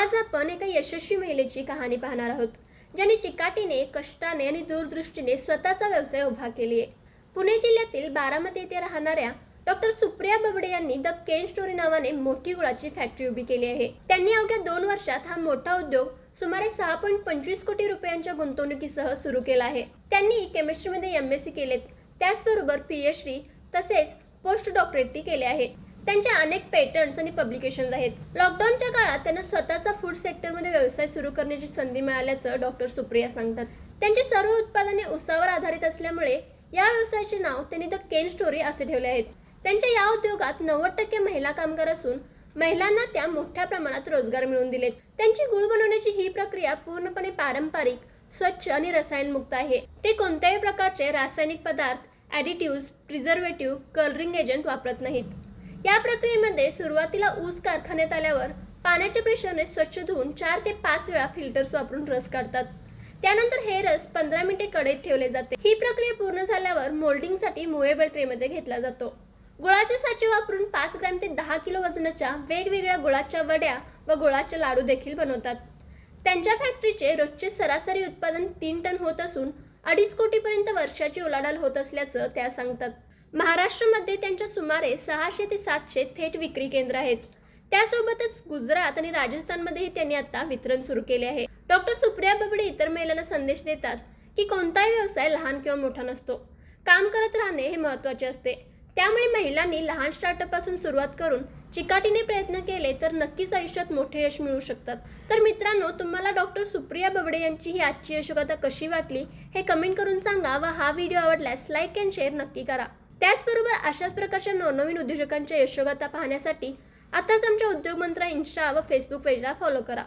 आज आपण एका यशस्वी महिलेची कहाणी पाहणार आहोत, ज्याने चिकाटीने, कष्टाने आणि दूरदृष्टीने स्वतःचा व्यवसाय उभा केली आहे. पुणे जिल्ह्यातील बारामती येथे राहणाऱ्या डॉक्टर सुप्रिया बबडे यांनी द केन स्टोरी नावाने मोठी गुळाची फॅक्टरी उभी केली आहे. त्यांनी अवघ्या 2 वर्षात हा मोठा उद्योग सुमारे 6.25 कोटी रुपयांच्या गुंतवणुकीसह सुरू केला आहे. त्यांनी केमिस्ट्रीमध्ये MSc केलेत, त्याचबरोबर PhD तसेच पोस्ट डॉक्टरेटही केले आहे. त्यांचे अनेक पेटंट्स आणि पब्लिकेशन्स आहेत. लॉकडाऊनच्या काळात त्यांना स्वतःचा फूड सेक्टरमध्ये व्यवसाय सुरू करण्याची संधी मिळाल्याचं डॉक्टर सुप्रिया सांगतात. त्यांची सर्व उत्पादने ऊसावर आधारित असल्यामुळे या व्यवसायाचे नाव त्यांनी द केन स्टोरी असे ठेवले आहेत. त्यांच्या या उद्योगात 90% महिला कामगार असून महिलांना त्या मोठ्या प्रमाणात रोजगार मिळवून दिलेत. त्यांची गुळ बनवण्याची ही प्रक्रिया पूर्णपणे पारंपरिक, स्वच्छ आणि रसायनमुक्त आहे. ते कोणत्याही प्रकारचे रासायनिक पदार्थ, ॲडिटिव्ह्ज, प्रिझर्वेटिव्ह, कलरिंग एजंट वापरत नाहीत. या प्रक्रियेमध्ये सुरुवातीला ऊस कारखान्यात आल्यावर पाण्याच्या प्रेशरने स्वच्छ धुवून 4 ते 5 वेळा फिल्टर्स वापरून रस काढतात. त्यानंतर हे रस 15 मिनिटे कढईत ठेवले जाते. ही प्रक्रिया पूर्ण झाल्यावर मोल्डिंगसाठी मुव्हेबल ट्रेमध्ये घेतला जातो. गुळाचे साचे वापरून 5 ग्रॅम ते 10 किलो वजनाच्या वेगवेगळ्या गुळाच्या वड्या व गुळाचे लाडू देखील बनवतात. त्यांच्या फॅक्टरीचे रोजचे सरासरी उत्पादन 3 टन होत असून 2.5 कोटीपर्यंत वर्षाची उलाढाल होत असल्याचं त्या सांगतात. महाराष्ट्रामध्ये त्यांच्या सुमारे 600 ते 700 थेट विक्री केंद्र आहेत. त्यासोबतच गुजरात आणि राजस्थानमध्येही त्यांनी आता वितरण सुरू केले आहे. डॉक्टर सुप्रिया बबडे इतर महिलांना संदेश देतात की कोणताही व्यवसाय लहान किंवा मोठा नसतो, काम करत राहणे हे महत्त्वाचे असते. त्यामुळे महिलांनी लहान स्टार्टअपपासून सुरुवात करून चिकाटीने प्रयत्न केले तर नक्कीच आयुष्यात मोठे यश मिळू शकतात. तर मित्रांनो, तुम्हाला डॉक्टर सुप्रिया बबडे यांची ही आजची यशोगाथा कशी वाटली हे कमेंट करून सांगा व हा व्हिडिओ आवडल्यास लाईक अँड शेअर नक्की करा. त्याचबरोबर अशाच प्रकारच्या नवनवीन उद्योजकांच्या यशोगाथा पाहण्यासाठी आताच आमच्या उद्योग मंत्रा इंस्टा व फेसबुक पेजला फॉलो करा.